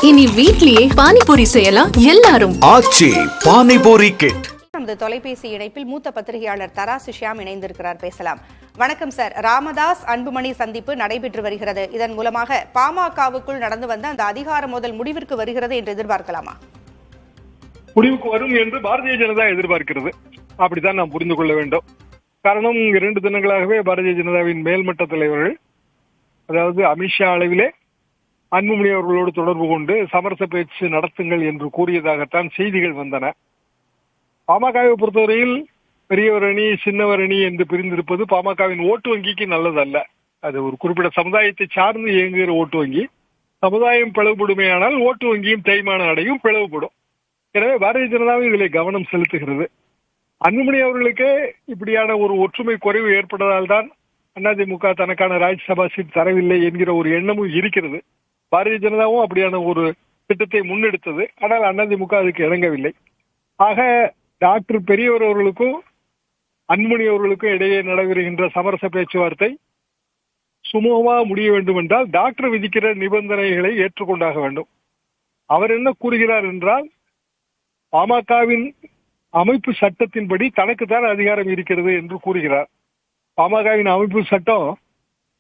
இனி வீட்லயே பானிபூரி செய்யலாம் எல்லாரும். ஆச்சி பானிபூரி கிட். நமது தொலைபேசி இணைப்பில் மூத்த பத்திரிகையாளர் தராசு ஷியாம் இணைந்திருக்கிறார். பேசலாம். வணக்கம் சார். ராமதாஸ் அன்புமணி சந்திப்பு நடைபெற்று வருகிறது. இதன் மூலமாக பாமகவுக்குள் நடந்து வந்த அந்த அதிகார மோதல் முடிவிற்கு வருகிறது என்று எதிர்பார்க்கலாமா? முடிவுக்கு வரும் என்று பாரதிய ஜனதா எதிர்பார்க்கிறது. அப்படித்தான் நாம் புரிந்து கொள்ள வேண்டும். காரணம், 2 தினங்களாகவே பாரதிய ஜனதாவின் மேல்மட்ட தலைவர்கள், அதாவது அமித்ஷா அளவிலே அன்புமணி அவர்களோடு தொடர்பு கொண்டு சமரச பேச்சு நடத்துங்கள் என்று கூறியதாகத்தான் செய்திகள் வந்தன. பாமகவை பொறுத்தவரையில் பெரியவர் அணி சின்னவர் அணி என்று பிரிந்திருப்பது பாமகவின் ஓட்டு வங்கிக்கு நல்லதல்ல. அது ஒரு குறிப்பிட்ட சமுதாயத்தை சார்ந்து இயங்குகிற ஓட்டு வங்கி. சமுதாயம் பிளவுபடுமையானால் ஓட்டு வங்கியும் தேய்மான அடையும், பிளவுபடும். எனவே பாரதிய ஜனதாவும் இதில் கவனம் செலுத்துகிறது. அன்புமணி அவர்களுக்கு இப்படியான ஒரு ஒற்றுமை குறைவு ஏற்பட்டதால் தான் அதிமுக தனக்கான ராஜ்யசபா சீட் தரவில்லை என்கிற ஒரு எண்ணமும் இருக்கிறது. பாரதிய ஜனதாவும் அப்படியான ஒரு திட்டத்தை முன்னெடுத்தது. ஆனால் அதிமுக அதுக்கு இணங்கவில்லை. ஆக டாக்டர் பெரியவர் அவர்களுக்கும் அன்புமணி அவர்களுக்கும் இடையே நடைபெறுகின்ற சமரச பேச்சுவார்த்தை சுமூகமாக முடிய வேண்டும் என்றால் டாக்டர் விதிக்கிற நிபந்தனைகளை ஏற்றுக்கொண்டாக வேண்டும். அவர் என்ன கூறுகிறார் என்றால், பாமகவின் அமைப்பு சட்டத்தின்படி தனக்குத்தான் அதிகாரம் இருக்கிறது என்று கூறுகிறார். பாமகவின் அமைப்பு சட்டம்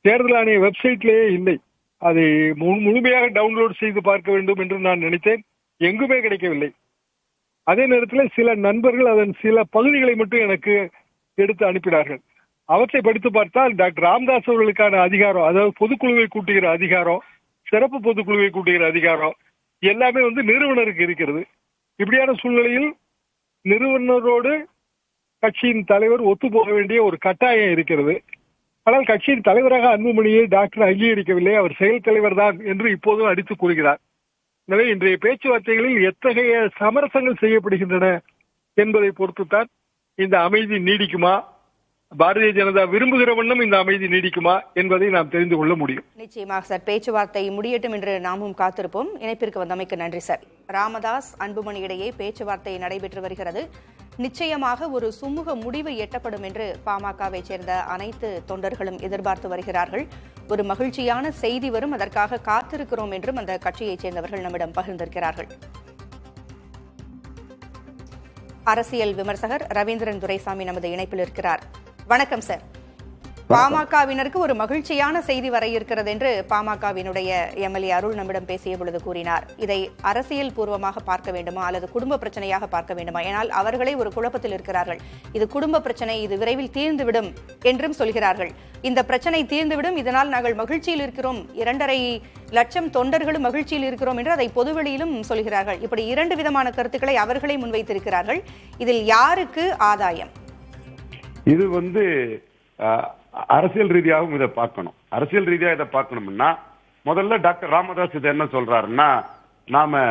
தேர்தல் ஆணைய வெப்சைட்லேயே இல்லை. அதை முழுமையாக டவுன்லோட் செய்து பார்க்க வேண்டும் என்று நான் நினைத்தேன். எங்குமே கிடைக்கவில்லை. அதே நேரத்தில் சில நண்பர்கள் அதன் சில பகுதிகளை மட்டும் எனக்கு எடுத்து அனுப்பினார்கள். அவற்றை படித்து பார்த்தால் டாக்டர் ராமதாஸ் அவர்களுக்கான அதிகாரம், அதாவது பொதுக்குழுவை கூட்டுகிற அதிகாரம், சிறப்பு பொதுக்குழுவை கூட்டுகிற அதிகாரம் எல்லாமே நிறுவனருக்கு இருக்கிறது. இப்படியான சூழ்நிலையில் நிறுவனரோடு கட்சியின் தலைவர் ஒத்து போக வேண்டிய ஒரு கட்டாயம் இருக்கிறது. ஆனால் கட்சியின் தலைவராக அன்புமணியை டாக்டர் அங்கீகரிக்கவில்லை. அவர் செயல் தலைவர் தான் என்று இப்போதும் அடித்து கூறுகிறார். எனவே இன்றைய பேச்சுவார்த்தைகளில் எத்தகைய சமரசங்கள் செய்யப்படுகின்றன என்பதை பொறுத்துத்தான் இந்த அமைதி நீடிக்குமா, பாரதிய ஜனதா விரும்புகிற வண்ணம் இந்த அமைதி நீடிக்குமா என்பதை நாம் தெரிந்து கொள்ள முடியும். நிச்சயமாக சார். பேச்சுவார்த்தை முடியட்டும் என்று நாமும் காத்திருப்போம். இணைப்பிற்கு வந்தமைக்கு நன்றி சார். ராமதாஸ் அன்புமணி இடையே பேச்சுவார்த்தை நடைபெற்று வருகிறது. நிச்சயமாக ஒரு சுமூக முடிவு எட்டப்படும் என்று பாமகவை சேர்ந்த அனைத்து தொண்டர்களும் எதிர்பார்த்து வருகிறார்கள். ஒரு மகிழ்ச்சியான செய்தி வரும், அதற்காக காத்திருக்கிறோம் என்றும் அந்த கட்சியைச் சேர்ந்தவர்கள் நம்மிடம் பகிர்ந்திருக்கிறார்கள். அரசியல் விமர்சகர் ரவீந்திரன் துரைசாமி நமது இணைப்பில் இருக்கிறார். வணக்கம் சார். பாமகவினருக்கு ஒரு மகிழ்ச்சியான செய்தி வர இருக்கிறது என்று பாமகவினுடைய எம்எல்ஏ அருள் நம்மிடம் பேசிய பொழுது கூறினார். இதை அரசியல் பூர்வமாக பார்க்க வேண்டுமா அல்லது குடும்ப பிரச்சனையாக பார்க்க வேண்டுமா? ஏனால் அவர்களே ஒரு குழப்பத்தில் இருக்கிறார்கள். இது குடும்ப பிரச்சனை, இது விரைவில் தீர்ந்துவிடும் என்றும் சொல்கிறார்கள். இந்த பிரச்சனை தீர்ந்துவிடும், இதனால் நாங்கள் மகிழ்ச்சியில் இருக்கிறோம், 2.5 லட்சம் தொண்டர்களும் மகிழ்ச்சியில் இருக்கிறோம் என்று அதை பொதுவெளியிலும் சொல்கிறார்கள். இப்படி 2 விதமான கருத்துக்களை அவர்களே முன்வைத்திருக்கிறார்கள். இதில் யாருக்கு ஆதாயம்? இது அரசியல் ரீதியாகவும் இதை பார்க்கணும். அரசியல் ரீதியா இதை பார்க்கணும்னா முதல்ல டாக்டர் ராமதாஸ் இதை என்ன சொல்றாருன்னா, நாம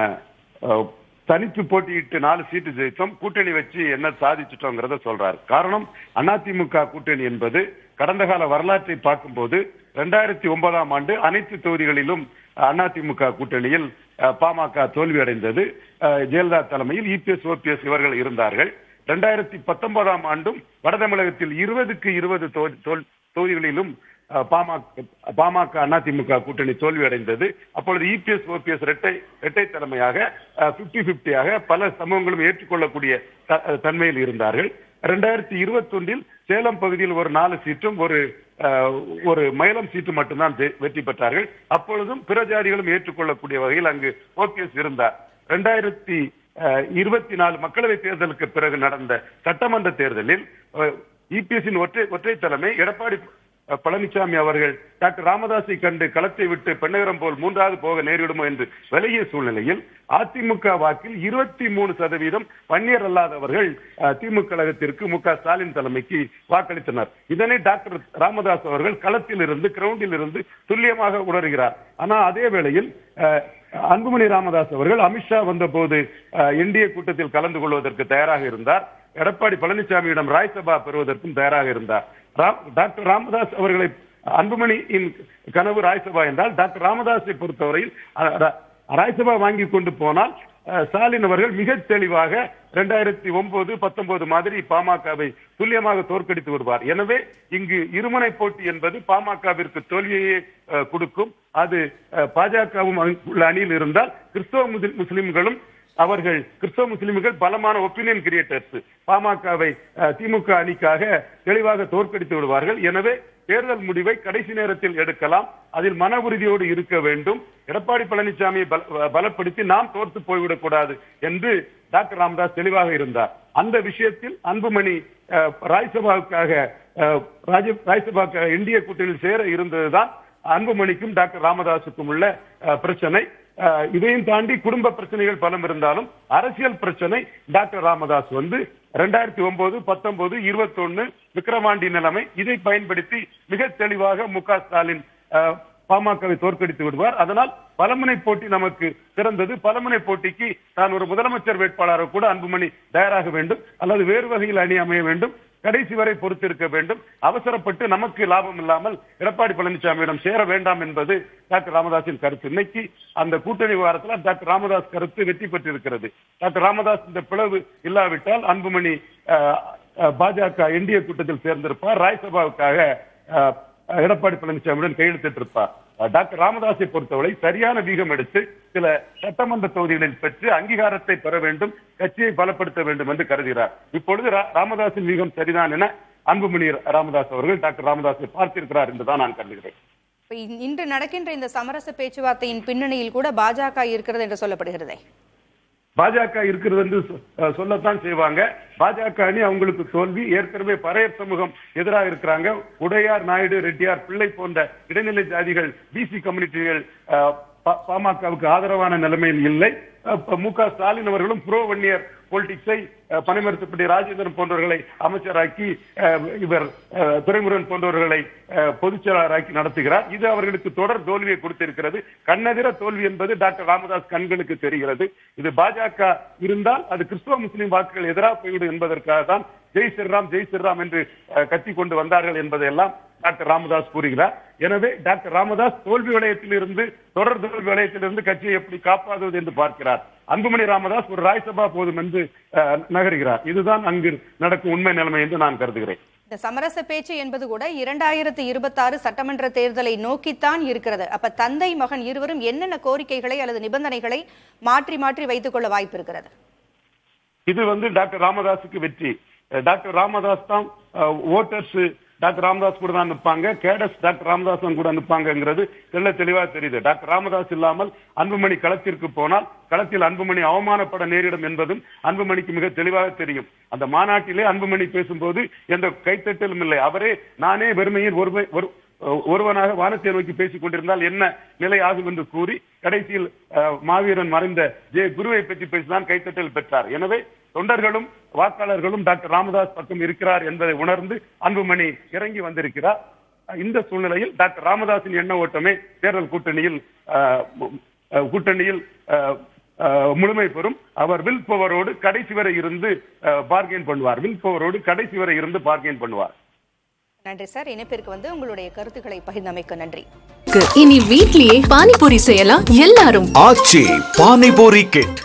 தனித்து போட்டியிட்டு 4 சீட்டு ஜெயித்தோம், கூட்டணி வச்சு என்ன சாதிச்சுட்டோங்கிறத சொல்றாரு. காரணம், அதிமுக கூட்டணி என்பது கடந்த கால வரலாற்றை பார்க்கும்போது 2009ஆம் ஆண்டு அனைத்து தொகுதிகளிலும் அதிமுக கூட்டணியில் பாமக தோல்வி அடைந்தது. ஜெயலலிதா தலைமையில் இபிஎஸ் ஓபிஎஸ் இவர்கள் இருந்தார்கள். 2019ஆம் ஆண்டும் வட தமிழகத்தில் 20க்கு 20 தொகுதிகளிலும் பாமக அதிமுக கூட்டணி தோல்வி அடைந்தது. அப்பொழுது இபிஎஸ் ஓபிஎஸ் இரட்டை தலைமையாக 50-50 பல சமூகங்களும் ஏற்றுக்கொள்ளக்கூடிய தன்மையில் இருந்தார்கள். 2021 சேலம் பகுதியில் ஒரு 4 சீட்டும் ஒரு மயிலம் சீட்டு மட்டும்தான் வெற்றி பெற்றார்கள். அப்பொழுதும் பிற ஜாதிகளும் ஏற்றுக்கொள்ளக்கூடிய வகையில் அங்கு ஓபிஎஸ் இருந்தார். 2024 மக்களவை தேர்தலுக்கு பிறகு நடந்த சட்டமன்ற தேர்தலில் இபிஎஸ்ஸின் ஒற்றை தலைமை எடப்பாடி பழனிசாமி அவர்கள் டாக்டர் ராமதாஸை கண்டு களத்தை விட்டு பெண்ணகரம் போல் 3வது போக நேரிடுமோ என்று விலகிய சூழ்நிலையில் அதிமுக வாக்கில் 23% வன்னியர் அல்லாதவர்கள் திமுக கழகத்திற்கு மு.க. ஸ்டாலின் தலைமைக்கு வாக்களித்தனர். இதனை டாக்டர் ராமதாஸ் அவர்கள் களத்தில் இருந்து கிரவுண்டில் இருந்து துல்லியமாக உணர்கிறார். ஆனால் அதே வேளையில் அன்புமணி ராமதாஸ் அவர்கள் அமித்ஷா வந்த போது என்டிஏ கூட்டத்தில் கலந்து கொள்வதற்கு தயாராக இருந்தார். எடப்பாடி பழனிசாமியிடம் ராஜ்யசபா பெறுவதற்கும் தயாராக இருந்தார். டாக்டர் ராமதாஸ் அவர்களை அன்புமணியின் கனவு ராஜ்யசபா என்றால் டாக்டர் ராமதாஸை பொறுத்தவரையில் ராஜ்யசபா வாங்கி கொண்டு போனால் ஸ்டாலின் அவர்கள் மிக தெளிவாக 2009, 19 மாதிரி பாமகவை துல்லியமாக தோற்கடித்து வருவார். எனவே இங்கு இருமுனை போட்டி என்பது பாமகவிற்கு தோல்வியையே கொடுக்கும். அது பாஜகவும் உள்ள அணியில் இருந்தால் கிறிஸ்தவ முஸ்லிம்களும் கிறிஸ்தவ முஸ்லிம்கள் பலமான ஒப்பீனியன் கிரியேட்டர்ஸ் பாமகவை திமுக அணிக்காக தெளிவாக தோற்கடித்து விடுவார்கள். எனவே தேர்தல் முடிவை கடைசி நேரத்தில் எடுக்கலாம். அதில் மன உறுதியோடு இருக்க வேண்டும். எடப்பாடி பழனிசாமியை பலப்படுத்தி நாம் தோற்று போய்விடக் கூடாது என்று டாக்டர் ராமதாஸ் தெளிவாக இருந்தார். அந்த விஷயத்தில் அன்புமணி ராஜ்யசபாவுக்காக இந்திய கூட்டணியில் சேர இருந்ததுதான் அன்புமணிக்கும் டாக்டர் ராமதாசுக்கும் உள்ள பிரச்சனை. இதையும் தாண்டி குடும்ப பிரச்சனைகள் பலம் இருந்தாலும் அரசியல் பிரச்சனை டாக்டர் ராமதாஸ் 2009, 19, 21 விக்கிரவாண்டி நிலைமை இதை பயன்படுத்தி மிக தெளிவாக மு.க. ஸ்டாலின் பாமகவை தோற்கடித்து விடுவார். அதனால் பலமுனை போட்டி நமக்கு சிறந்தது. பலமுனை போட்டிக்கு தான் ஒரு முதலமைச்சர் வேட்பாளரை கூட அன்புமணி தயாராக வேண்டும், அல்லது வேறு வகையில் அணி அமைய வேண்டும். கடைசி வரை பொறுத்திருக்க வேண்டும். அவசரப்பட்டு நமக்கு லாபம் இல்லாமல் எடப்பாடி பழனிசாமியிடம் சேர வேண்டாம் என்பது டாக்டர் ராமதாஸின் கருத்து. இன்னைக்கு அந்த கூட்டணி விவகாரத்தில் டாக்டர் ராமதாஸ் கருத்து வெற்றி பெற்றிருக்கிறது. டாக்டர் ராமதாஸ் இந்த பிளவு இல்லாவிட்டால் அன்புமணி பாஜக என்டிஏ கூட்டத்தில் சேர்ந்திருப்பார். ராஜ்யசபாவுக்காக எடப்பாடி பழனிசாமியுடன் கையெழுத்திட்டிருப்பார். டாக்டர் ராமதாஸை பொறுத்தவரை சரியான வீகம் எடுத்து சில சட்டமன்ற தொகுதிகளில் பெற்று அங்கீகாரத்தை பெற வேண்டும், கட்சியை பலப்படுத்த வேண்டும் என்று கருதுகிறார். இப்பொழுது ராமதாஸின் வீகம் சரிதான் என அன்புமணி ராமதாஸ் அவர்கள் டாக்டர் ராமதாஸை பார்த்திருக்கிறார் என்றுதான் நான் கருதுகிறேன். இன்று நடக்கின்ற இந்த சமரச பேச்சுவார்த்தையின் பின்னணியில் கூட பாஜக இருக்கிறது என்று சொல்லப்படுகிறதே. பாஜக இருக்கிறது என்று சொல்லத்தான் செய்வாங்க. பாஜக அணி அவங்களுக்கு தோல்வி. ஏற்கனவே பறையர் சமூகம் எதிராக இருக்கிறாங்க. உடையார், நாயுடு, ரெட்டியார், பிள்ளை போன்ற இடைநிலை ஜாதிகள், பிசி கம்யூனிட்டிகள் பாமகவுக்கு ஆதரவான நிலைமையில் இல்லை. மு.க. ஸ்டாலின் அவர்களும் ப்ரோ வன்னியர் பொலிட்டிக்ஸை பணிமறுத்தப்பட்ட ராஜேந்திரன் போன்றவர்களை அமைச்சராக்கி, இவர் துரைமுருகன் போன்றவர்களை பொதுச் செயலாளராக்கி நடத்துகிறார். இது அவர்களுக்கு தொடர் தோல்வியை கொடுத்திருக்கிறது. கண்ணெதிர தோல்வி என்பது டாக்டர் ராமதாஸ் கண்களுக்கு தெரிகிறது. இது பாஜக இருந்தால் அது கிறிஸ்துவ முஸ்லிம் வாக்குகள் எதிராக போய்விடும் என்பதற்காக தான் ஜெய் ஸ்ரீராம், ஜெய் ஸ்ரீராம் என்று கத்திக் கொண்டு வந்தார்கள் என்பதையெல்லாம் டாக்டர் ராமதாஸ் கூறுகிறார். எனவே டாக்டர் ராமதாஸ் தோல்வி வளையத்திலிருந்து, தொடர் தோல்வி வளையத்திலிருந்து கட்சியை எப்படி காப்பாற்றுவது என்று பார்க்கிறார். அன்புமணி ராமதாஸ் ஒரு ராஜ்யசபா போதும் என்று நகர்கிறார். இதுதான் அங்கு நடக்கும் உண்மை நிலைமை என்று நான் கருதுகிறேன். இந்த சமரச பேச்சு என்பது கூட 2026 சட்டமன்ற தேர்தலை நோக்கித்தான் இருக்கிறது. அப்ப தந்தை மகன் இருவரும் என்னென்ன கோரிக்கைகளை அல்லது நிபந்தனைகளை மாற்றி மாற்றி வைத்துக் கொள்ள வாய்ப்பு இருக்கிறது? இது டாக்டர் ராமதாஸுக்கு வெற்றி. டாக்டர் ராமதாஸ் தான் ஓட்டர்ஸ் டாக்டர் ராமதாஸ் கூட தான் நிற்பாங்க, கேடஸ் டாக்டர் ராமதாஸ் கூட நிற்பாங்கிறது தெளிவாக தெரியுது. டாக்டர் ராமதாஸ் இல்லாமல் அன்புமணி களத்திற்கு போனால் களத்தில் அன்புமணி அவமானப்பட நேரிடும் என்பதும் அன்புமணிக்கு மிக தெளிவாக தெரியும். அந்த மாநாட்டிலே அன்புமணி பேசும்போது எந்த கைத்தட்டலும் இல்லை. அவரே நானே வெறுமையில் ஒருவனாக வானத்தை நோக்கி பேசிக் கொண்டிருந்தால் என்ன நிலை ஆகும் என்று கூறி கடைசியில் மாவீரன் மறைந்த குருவை பற்றி பேசிதான் கைத்தட்டல் பெற்றார். எனவே தொண்டர்களும் வாக்காளர்களும் டாக்டர் ராமதாஸ் பக்கம் இருக்கிறார் என்பதை உணர்ந்து அன்புமணி இறங்கி வந்திருக்கிறார். இந்த சூழ்நிலையில் டாக்டர் ராமதாஸின் எண்ண ஓட்டமே தேர்தல் கூட்டணியில் முழுமை பெறும். அவர் வில் பவரோடு கடைசி வரை இருந்து பார்கெயின் பண்ணுவார். நன்றி சார். இணைப்பிற்கு உங்களுடைய கருத்துக்களை பகிர்ந்தமைக்க நன்றி. இனி வீட்லயே பானிபூரி செய்யலாம் எல்லாரும். ஆச்சி பானிபூரி கிட்.